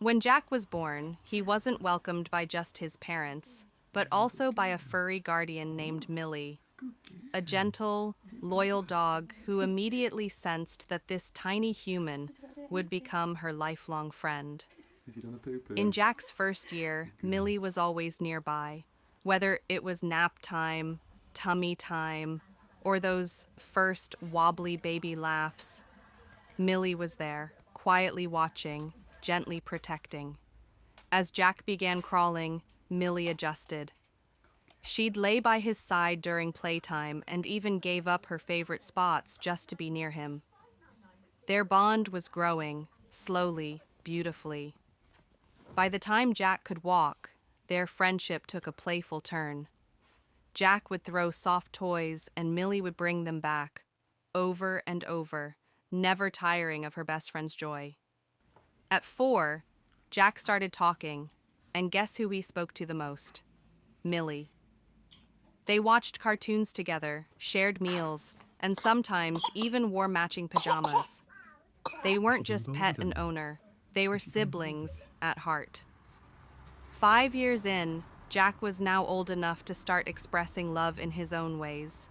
When Jack was born, he wasn't welcomed by just his parents, but also by a furry guardian named Millie, a gentle, loyal dog who immediately sensed that this tiny human would become her lifelong friend. In Jack's first year, Millie was always nearby, whether it was nap time, tummy time, or those first wobbly baby laughs. Millie was there, quietly watching, gently protecting. As Jack began crawling, Millie adjusted. She'd lay by his side during playtime and even gave up her favorite spots just to be near him. Their bond was growing, slowly, beautifully. By the time Jack could walk, their friendship took a playful turn. Jack would throw soft toys and Millie would bring them back, over and over, never tiring of her best friend's joy. At 4, Jack started talking, and guess who he spoke to the most? Millie. They watched cartoons together, shared meals, and sometimes even wore matching pajamas. They weren't just pet and owner, they were siblings at heart. 5 years in, Jack was now old enough to start expressing love in his own ways.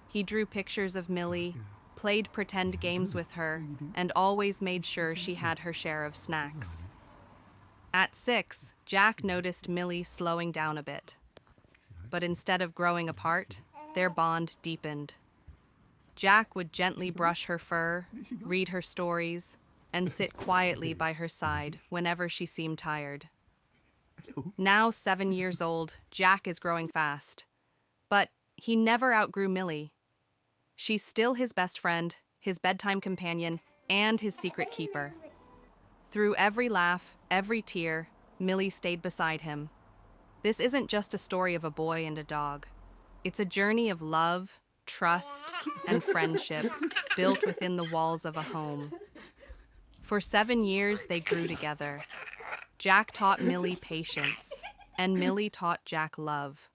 He drew pictures of Millie, played pretend games with her, and always made sure she had her share of snacks. At 6, Jack noticed Millie slowing down a bit. But instead of growing apart, their bond deepened. Jack would gently brush her fur, read her stories, and sit quietly by her side whenever she seemed tired. Now 7 years old, Jack is growing fast. But he never outgrew Millie. She's still his best friend, his bedtime companion, and his secret keeper. Through every laugh, every tear, Millie stayed beside him. This isn't just a story of a boy and a dog. It's a journey of love, trust, and friendship built within the walls of a home. For 7 years, they grew together. Jack taught Millie patience, and Millie taught Jack love.